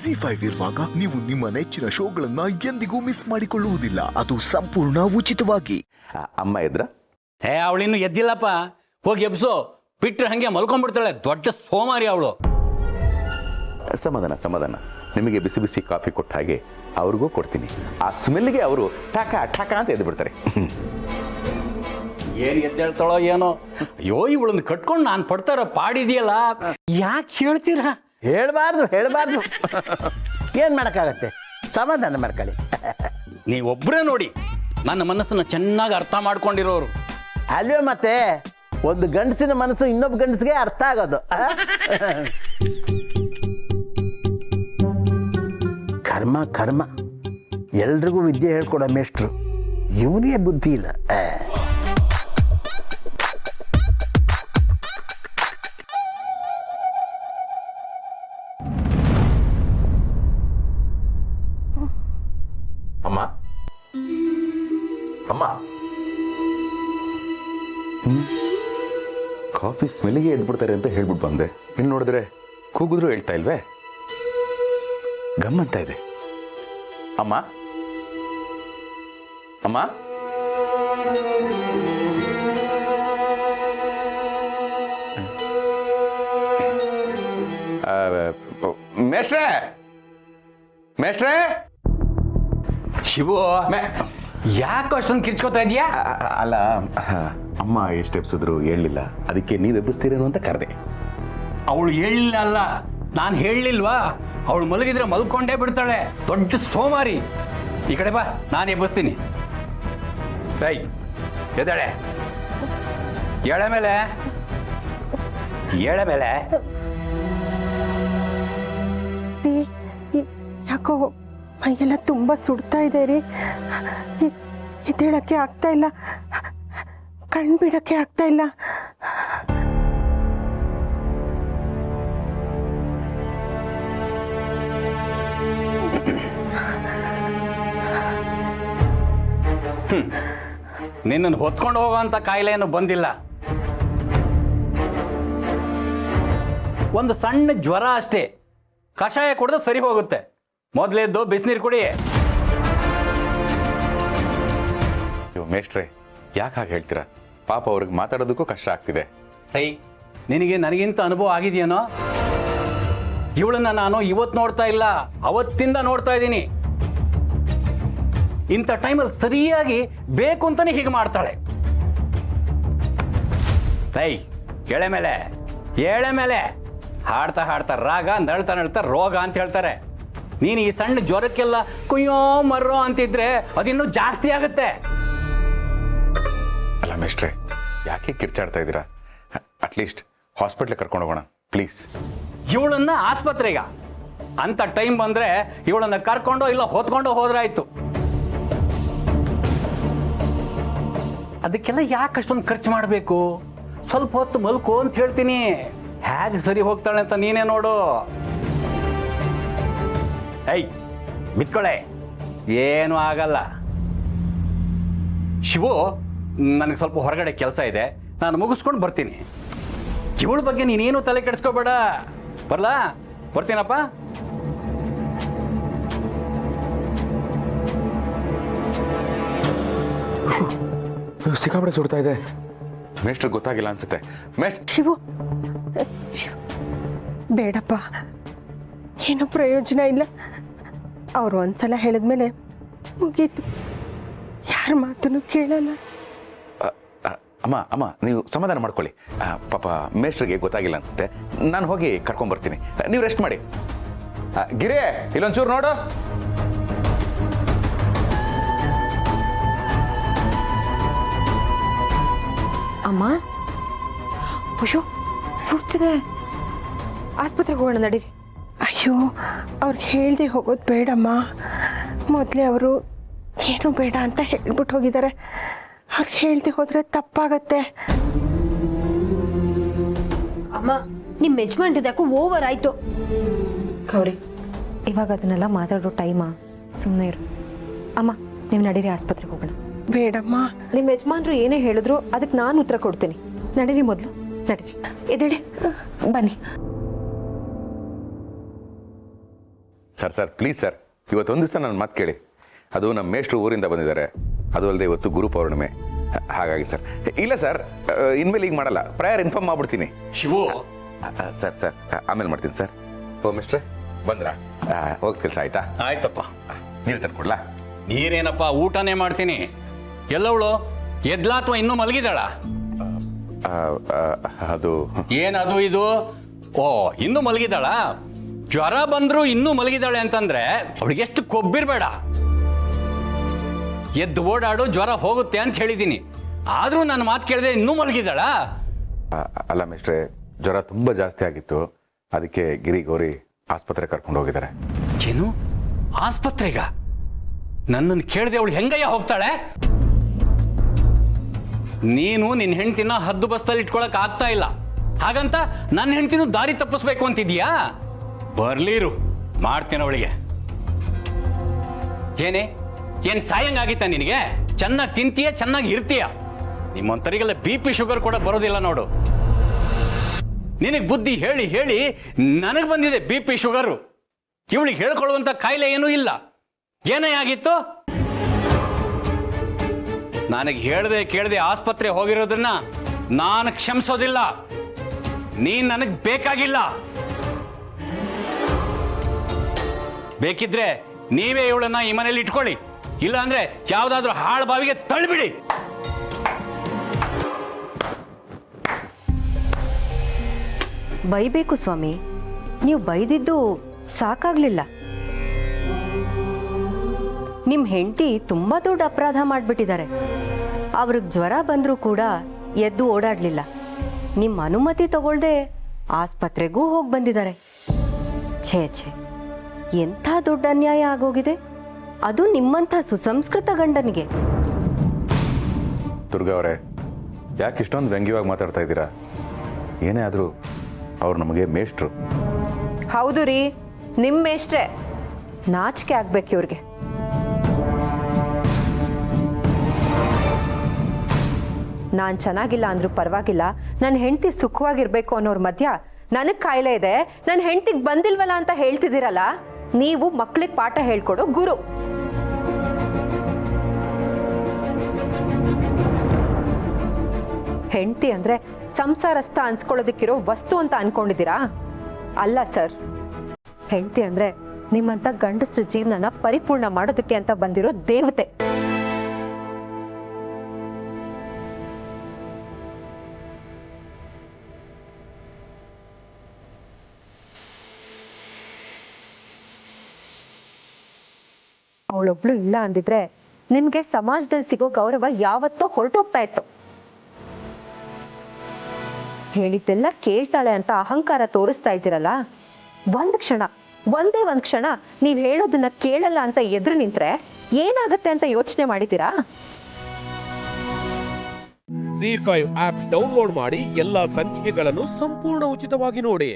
ZEE5 ಇರುವಾಗ ನೀವು ನಿಮ್ಮ ನೆಚ್ಚಿನ ಶೋಗಳನ್ನ ಎಂದಿಗೂ ಮಿಸ್ ಮಾಡಿಕೊಳ್ಳುವುದಿಲ್ಲ. ಅದು ಸಂಪೂರ್ಣ ಉಚಿತವಾಗಿ. ಅಮ್ಮ ಎದ್ರ? ಅವಳಿನ್ನು ಎದ್ದಿಲ್ಲಪ್ಪ. ಹೋಗಿ ಎಬ್ಸು. ಬಿಟ್ರೆ ಹಂಗೆ ಮಲ್ಕೊಂಡ್ಬಿಡ್ತಾಳೆ. ದೊಡ್ಡ ಸೋಮಾರಿ ಅವಳು. ಸಮಾಧಾನ ಸಮಾಧಾನ. ನಿಮಗೆ ಬಿಸಿ ಬಿಸಿ ಕಾಫಿ ಕೊಟ್ಟ ಹಾಗೆ ಅವ್ರಿಗೂ ಕೊಡ್ತೀನಿ. ಆ ಸ್ಮೆಲ್ಗೆ ಅವರು ಠಾಕ ಠಾಕ ಅಂತ ಎದ್ದು ಬಿಡ್ತಾರೆ. ಏನ್ ಎದ್ದೇಳ್ತಾಳೋ ಏನೋ. ಅಯ್ಯೋ ಇವಳನ್ನ ಕಟ್ಕೊಂಡು ನಾನು ಪಡ್ತಾರ ಪಾಡಿದೆಯಲ್ಲ. ಯಾಕೆ ಹೇಳ್ತೀರಾ? ಹೇಳಬಾರ್ದು ಏನ್ ಮಾಡಕ್ಕಾಗತ್ತೆ? ಸಮಾಧಾನ ಮಾಡ್ಕೊಳ್ಳಿ. ನೀವೊಬ್ಬರೇ ನೋಡಿ ನನ್ನ ಮನಸ್ಸನ್ನ ಚೆನ್ನಾಗಿ ಅರ್ಥ ಮಾಡ್ಕೊಂಡಿರೋರು. ಅಲ್ವೇ ಮತ್ತೆ ಒಂದು ಗಂಡಸಿನ ಮನಸ್ಸು ಇನ್ನೊಬ್ಬ ಗಂಡಸಿಗೆ ಅರ್ಥ ಆಗೋದು. ಕರ್ಮ ಎಲ್ರಿಗೂ ವಿದ್ಯೆ ಹೇಳ್ಕೊಡೋ ಮೇಷ್ಟ್ರು ಇವನಿಗೆ ಬುದ್ಧಿ ಇಲ್ಲ. ಅಮ್ಮ ಅಮ್ಮ, ಕಾಫಿ ಸ್ಮೆಲ್ಗೆ ಎದ್ಬಿಡ್ತಾರೆ ಅಂತ ಹೇಳ್ಬಿಟ್ಟು ಬಂದೆ. ಇನ್ನು ನೋಡಿದ್ರೆ ಕೂಗಿದ್ರು ಹೇಳ್ತಾ ಇಲ್ವೇ? ಗಮ್ಮಂತ ಇದೆ. ಅಮ್ಮ ಅಮ್ಮ, ಮೇಷ್ಟ್ರೇ ಮೇಷ್ಟ್ರೇ. ಶಿವು, ಯಾಕೆ ಅಷ್ಟೊಂದು ಕಿರ್ಚ್ಕೋತಾ ಇದೆಯಾ? ಅಲ್ಲ, ಅಮ್ಮ ಎಷ್ಟು ಎಬ್ಸಿದ್ರು ಹೇಳಲಿಲ್ಲ, ಅದಕ್ಕೆ ನೀವು ಎಬ್ಬಿಸ್ತೀರೇನು ಅಂತ ಕರೆದೆ. ಅವಳು ಹೇಳಿಲ್ಲ ಅಲ್ಲ, ನಾನು ಹೇಳಲಿಲ್ವಾ? ಅವಳು ಮಲಗಿದ್ರೆ ಮಲ್ಕೊಂಡೇ ಬಿಡ್ತಾಳೆ. ದೊಡ್ಡ ಸೋಮಾರಿ. ಈ ಕಡೆ ಬಾ, ನಾನು ಎಬ್ಬಿಸ್ತೀನಿ. ಸೈ ಎದ್ದಾಳೆ. ಏಳೆ ಮೇಲೆ ಯಾಕೋ ಮೈಯೆಲ್ಲ ತುಂಬಾ ಸುಡ್ತಾ ಇದೆ ರೀ. ಎದ್ದೇಳಕ್ಕೆ ಆಗ್ತಾ ಇಲ್ಲ, ಕಣ್ ಬಿಡಕ್ಕೆ ಆಗ್ತಾ ಇಲ್ಲ. ನಿನ್ನನ್ನು ಹೊತ್ಕೊಂಡು ಹೋಗುವಂತ ಕಾಯಿಲೆ ಏನು ಬಂದಿಲ್ಲ. ಒಂದು ಸಣ್ಣ ಜ್ವರ ಅಷ್ಟೇ. ಕಷಾಯ ಕುಡಿದ್ರೆ ಸರಿ ಹೋಗುತ್ತೆ. ಮೊದಲೇದ್ದು ಬಿಸಿನೀರು ಕುಡಿ. ಮೇಷ್ಟ್ರೆ, ಯಾಕೆ ಹಾಗೆ ಹೇಳ್ತೀರಾ? ಪಾಪ ಅವ್ರಿಗೆ ಮಾತಾಡೋದಕ್ಕೂ ಕಷ್ಟ ಆಗ್ತಿದೆ. ಸೈ, ನಿನಗೆ ನನಗಿಂತ ಅನುಭವ ಆಗಿದೆಯೇನೋ? ಇವಳನ್ನ ನಾನು ಇವತ್ತು ನೋಡ್ತಾ ಇಲ್ಲ, ಅವತ್ತಿಂದ ನೋಡ್ತಾ ಇದ್ದೀನಿ. ಇಂಥ ಟೈಮಲ್ಲಿ ಸರಿಯಾಗಿ ಬೇಕು ಅಂತಾನೆ ಹೀಗೆ ಮಾಡ್ತಾಳೆ. ಸೈ ಎಳೆ ಮೇಲೆ ಹಾಡ್ತಾ ರಾಗ, ನಳ್ತಾ ರೋಗ ಅಂತ ಹೇಳ್ತಾರೆ. ನೀನು ಈ ಸಣ್ಣ ಜ್ವರಕ್ಕೆಲ್ಲ ಕುಯ್ಯೋ ಮರ್ರೋ ಅಂತಿದ್ರೆ ಅದಿನ್ನೂ ಜಾಸ್ತಿ ಆಗುತ್ತೆ. ಅಲ್ಲ ಮೇಷ್ಟ್ರೆ, ಯಾಕೆ ಕಿರ್ಚಾಡ್ತಾ ಇದ್ದೀರಾ? ಅಟ್ಲೀಸ್ಟ್ ಹಾಸ್ಪಿಟ್ಲಿಗೆ ಕರ್ಕೊಂಡು ಹೋಗೋಣ ಪ್ಲೀಸ್. ಇವಳನ್ನ ಆಸ್ಪತ್ರೆಗ ಅಂತ ಟೈಮ್ ಬಂದ್ರೆ ಇವಳನ್ನ ಕರ್ಕೊಂಡೋ ಇಲ್ಲ ಹೊತ್ಕೊಂಡೋ ಹೋದ್ರಾಯ್ತು. ಅದಕ್ಕೆಲ್ಲ ಯಾಕೆ ಅಷ್ಟೊಂದು ಖರ್ಚು ಮಾಡಬೇಕು? ಸ್ವಲ್ಪ ಹೊತ್ತು ಮಲ್ಕೋ ಅಂತ ಹೇಳ್ತೀನಿ. ಹೇಗೆ ಸರಿ ಹೋಗ್ತಾಳೆ ಅಂತ ನೀನೇ ನೋಡು. ಏಯ್ ಬಿತ್ಕೊಳೆ, ಏನೂ ಆಗಲ್ಲ. ಶಿವು, ನನಗೆ ಸ್ವಲ್ಪ ಹೊರಗಡೆ ಕೆಲಸ ಇದೆ, ನಾನು ಮುಗಿಸ್ಕೊಂಡು ಬರ್ತೀನಿ. ಇವಳ ಬಗ್ಗೆ ನೀನೇನು ತಲೆ ಕೆಡಿಸ್ಕೋಬೇಡ. ಬರ್ತೀನಪ್ಪ. ಸಿಕ್ಕಾಪಟ್ಟೆ ಸುಡ್ತಾ ಇದೆ. ಮೇಷ್ಟ್ರಿಗೆ ಗೊತ್ತಾಗಿಲ್ಲ ಅನ್ಸುತ್ತೆ. ಶಿವು, ಬೇಡಪ್ಪ, ಏನೂ ಪ್ರಯೋಜನ ಇಲ್ಲ. ಅವ್ರು ಒಂದ್ಸಲ ಹೇಳಿದ್ಮೇಲೆ ಮುಗೀತು, ಯಾರ ಮಾತನ್ನು ಕೇಳಲ್ಲ. ಅಮ್ಮ ನೀವು ಸಮಾಧಾನ ಮಾಡ್ಕೊಳ್ಳಿ. ಪಾಪ ಮೇಷ್ಟ್ರಿಗೆ ಗೊತ್ತಾಗಿಲ್ಲ ಅನ್ಸುತ್ತೆ. ನಾನು ಹೋಗಿ ಕರ್ಕೊಂಡ್ಬರ್ತೀನಿ, ನೀವು ರೆಸ್ಟ್ ಮಾಡಿ. ಗಿರಿ, ಇಲ್ಲೊಂಚೂರು ನೋಡು. ಅಮ್ಮ, ಅಯ್ಯೋ ಸುಡ್ತಿದೆ, ಆಸ್ಪತ್ರೆಗೆ ಹೋಗೋಣ ನಡೀರಿ. ಅಯ್ಯೋ, ಅವ್ರಿಗೆ ಹೇಳ್ದೆ ಹೋಗೋದು ಬೇಡಮ್ಮ. ಮೊದಲೇ ಅವರು ಏನೂ ಬೇಡ ಅಂತ ಹೇಳ್ಬಿಟ್ಟು ಹೋಗಿದ್ದಾರೆ. ಅವ್ರಿಗೆ ಹೇಳ್ದೆ ಹೋದ್ರೆ ತಪ್ಪಾಗತ್ತೆ. ಅಮ್ಮ, ನಿಮ್ಮ ಯಜಮಾನ್ರು ಯಾಕೋ ಓವರ್ ಆಯ್ತು. ಗೌರಿ, ಇವಾಗ ಅದನ್ನೆಲ್ಲ ಮಾತಾಡೋ ಟೈಮಾ? ಸುಮ್ಮನೆ ಇರು. ಅಮ್ಮ, ನೀವು ನಡೀರಿ, ಆಸ್ಪತ್ರೆಗೆ ಹೋಗೋಣ. ಬೇಡಮ್ಮ. ನಿಮ್ಮ ಯಜಮಾನ್ರು ಏನೇ ಹೇಳಿದ್ರು ಅದಕ್ಕೆ ನಾನು ಉತ್ತರ ಕೊಡ್ತೀನಿ. ನಡೀರಿ, ಮೊದಲು ನಡೀರಿ. ಎದ್ದೇಳಿ, ಬನ್ನಿ. ಸರ್ ಪ್ಲೀಸ್ ಸರ್, ಇವತ್ತೊಂದು ದಿವಸ ನನ್ನ ಮಾತು ಕೇಳಿ. ಅದು ನಮ್ಮ ಮೇಷ್ಟ್ರು ಊರಿಂದ ಬಂದಿದ್ದಾರೆ, ಅದು ಅಲ್ಲದೆ ಇವತ್ತು ಗುರು ಪೌರ್ಣಿಮೆ. ಹಾಗಾಗಿ ಸರ್, ಇಲ್ಲ ಸರ್, ಇನ್ಮೇಲೆ ಈಗ ಮಾಡಲ್ಲ, ಪ್ರಯರ್ ಇನ್ಫಾರ್ಮ್ ಮಾಡ್ಬಿಡ್ತೀನಿ. ಶಿವು, ಸರ್ ಆಮೇಲೆ ಮಾಡ್ತೀನಿ ಸರ್. ಓ ಮಿಸ್ಟ್ರೆ ಬಂದ್ರಾ? ಹೋಗಿ ಕೆಲಸ ಆಯ್ತಾ? ಆಯ್ತಪ್ಪ. ನೀರು ತಂದ್ಕೊಡ್ಲಾ? ನೀರೇನಪ್ಪ, ಊಟನೇ ಮಾಡ್ತೀನಿ. ಎಲ್ಲವಳು ಎದ್ಲಾ ಅಥವಾ ಇನ್ನೂ ಮಲಗಿದಾಳ? ಅದು ಏನದು ಇದು? ಓ, ಇನ್ನೂ ಮಲಗಿದಾಳ? ಜ್ವರ ಬಂದ್ರು ಇನ್ನೂ ಮಲಗಿದಾಳೆ ಅಂತಂದ್ರೆ ಅವಳಿಗೆ ಎಷ್ಟು ಕೊಬ್ಬಿರ್ಬೇಡ. ಎದ್ದು ಓಡಾಡು, ಜ್ವರ ಹೋಗುತ್ತೆ ಅಂತ ಹೇಳಿದ್ದೀನಿ. ಆದ್ರೂ ನನ್ನ ಮಾತು ಕೇಳಿದೆ ಇನ್ನೂ ಮಲಗಿದಾಳ? ಅಲ್ಲ ಮಿಸ್ಟ್ರೆ, ಜ್ವರ ತುಂಬ ಜಾಸ್ತಿ ಆಗಿತ್ತು, ಅದಕ್ಕೆ ಗಿರಿ ಗೌರಿ ಆಸ್ಪತ್ರೆ ಕರ್ಕೊಂಡು ಹೋಗಿದ್ದಾರೆ. ಏನು, ಆಸ್ಪತ್ರೆಗ? ನನ್ನನ್ನು ಕೇಳದೆ ಅವಳು ಹೆಂಗಯ್ಯ ಹೋಗ್ತಾಳೆ? ನೀನು ನಿನ್ನ ಹೆಂಡ್ತಿನ ಹದ್ದು ಬಸ್ತಲ್ಲಿ ಇಟ್ಕೊಳಕ್ ಆಗ್ತಾ ಇಲ್ಲ, ಹಾಗಂತ ನನ್ನ ಹೆಂಡ್ತಿನೂ ದಾರಿ ತಪ್ಪಿಸ್ಬೇಕು ಅಂತಿದ್ಯಾ? ಬರ್ಲೀರು, ಮಾಡ್ತೀನಿ ಅವಳಿಗೆ. ಏನ್ ಸಾಯಂಗಾಗಿತ್ತ ನಿನಗೆ? ಚೆನ್ನಾಗಿ ತಿಂತೀಯ, ಚೆನ್ನಾಗಿ ಇರ್ತೀಯ. ನಿಮ್ಮಂತರಿಗೆಲ್ಲ BP ಶುಗರ್ ಕೂಡ ಬರೋದಿಲ್ಲ ನೋಡು. ನಿನಗೆ ಬುದ್ಧಿ ಹೇಳಿ ಹೇಳಿ ನನಗೆ ಬಂದಿದೆ BP ಶುಗರು. ಇವಳಿಗೆ ಹೇಳ್ಕೊಳ್ಳುವಂತ ಕಾಯಿಲೆ ಏನೂ ಇಲ್ಲ. ಏನೇ ಆಗಿತ್ತು? ನನಗೆ ಹೇಳ್ದೆ ಕೇಳದೆ ಆಸ್ಪತ್ರೆ ಹೋಗಿರೋದನ್ನ ನಾನು ಕ್ಷಮಿಸೋದಿಲ್ಲ. ನೀನ್ ನನಗೆ ಬೇಕಾಗಿಲ್ಲ. ಬೇಕಿದ್ರೆ ನೀವೇ ಇವಳನ್ನ ಈ ಮನೇಲಿ ಇಟ್ಕೊಳ್ಳಿ, ಇಲ್ಲ ಅಂದ್ರೆ ಯಾವ್ದಾದ್ರೂ ಹಾಳು ಬಾವಿಗೆ ತಳ್ಳಿಬಿಡಿ. ಬೈಬೇಕು ಸ್ವಾಮಿ, ನೀವು ಬೈದಿದ್ದು ಸಾಕಾಗ್ಲಿಲ್ಲ. ನಿಮ್ಮ ಹೆಂಡತಿ ತುಂಬಾ ದೊಡ್ಡ ಅಪರಾಧ ಮಾಡಿಬಿಟ್ಟಿದ್ದಾರೆ. ಅವ್ರಿಗೆ ಜ್ವರ ಬಂದರೂ ಕೂಡ ಎದ್ದು ಓಡಾಡಲಿಲ್ಲ. ನಿಮ್ಮ ಅನುಮತಿ ತಗೊಳ್ದೆ ಆಸ್ಪತ್ರೆಗೂ ಹೋಗಿ ಬಂದಿದ್ದಾರೆ. ಛೇ ಛೇ, ಎಂಥ ದೊಡ್ಡ ಅನ್ಯಾಯ ಆಗೋಗಿದೆ, ಅದು ನಿಮ್ಮಂಥ ಸುಸಂಸ್ಕೃತ ಗಂಡನಿಗೆ. ದುರ್ಗಾ ಅವರೇ, ಯಾಕೆ ಇಷ್ಟೊಂದು ವ್ಯಂಗ್ಯವಾಗಿ ಮಾತಾಡ್ತಾ ಇದ್ದೀರಾ? ಏನೇ ಆದರೂ ಅವ್ರು ನಮಗೆ ಮೇಷ್ಟ್ರು. ಹೌದು ರೀ, ನಿಮ್ಮ ಮೇಷ್ಟ್ರೆ. ನಾಚಿಕೆ ಆಗ್ಬೇಕು ಇವ್ರಿಗೆ. ನಾನು ಚೆನ್ನಾಗಿಲ್ಲ ಅಂದ್ರೂ ಪರವಾಗಿಲ್ಲ, ನನ್ನ ಹೆಂಡತಿ ಸುಖವಾಗಿರ್ಬೇಕು ಅನ್ನೋರ್ ಮಧ್ಯ ನನಗೆ ಕಾಯಿಲೆ ಇದೆ, ನನ್ನ ಹೆಂಡತಿಗೆ ಬಂದಿಲ್ವಲ್ಲ ಅಂತ ಹೇಳ್ತಿದ್ದೀರಲ್ಲ, ನೀವು ಮಕ್ಳಿಗೆ ಪಾಠ ಹೇಳ್ಕೊಡೋ ಗುರು. ಹೆಂಡತಿ ಅಂದ್ರೆ ಸಂಸಾರಸ್ಥ ಅನ್ಸ್ಕೊಳ್ಳೋದಕ್ಕಿರೋ ವಸ್ತು ಅಂತ ಅನ್ಕೊಂಡಿದ್ದೀರಾ? ಅಲ್ಲ ಸರ್, ಹೆಂಡತಿ ಅಂದ್ರೆ ನಿಮ್ಮಂತ ಗಂಡಸ್ರ ಜೀವನನ ಪರಿಪೂರ್ಣ ಮಾಡೋದಕ್ಕೆ ಅಂತ ಬಂದಿರೋ ದೇವತೆ. ಅವಳೊಬ್ಳು ಇಲ್ಲ ಅಂದಿದ್ರೆ ನಿಮ್ಗೆ ಸಮಾಜದಲ್ಲಿ ಸಿಗೋ ಗೌರವ ಯಾವತ್ತೋ ಹೊರಟೋಗ್ತಾ ಇತ್ತು. ಹೇಳಿದ್ದೆಲ್ಲ ಕೇಳ್ತಾಳೆ ಅಂತ ಅಹಂಕಾರ ತೋರಿಸ್ತಾ ಇದ್ದೀರಲ್ಲ, ಒಂದೇ ಒಂದ್ ಕ್ಷಣ ನೀವ್ ಹೇಳೋದನ್ನ ಕೇಳಲ್ಲ ಅಂತ ಎದುರು ನಿಂತ್ರೆ ಏನಾಗತ್ತೆ ಅಂತ ಯೋಚನೆ ಮಾಡಿದ್ದೀರಾ? ZEE5 ಆಪ್ ಡೌನ್ಲೋಡ್ ಮಾಡಿ ಎಲ್ಲಾ ಸಂಚಿಕೆಗಳನ್ನು ಸಂಪೂರ್ಣ ಉಚಿತವಾಗಿ ನೋಡಿ.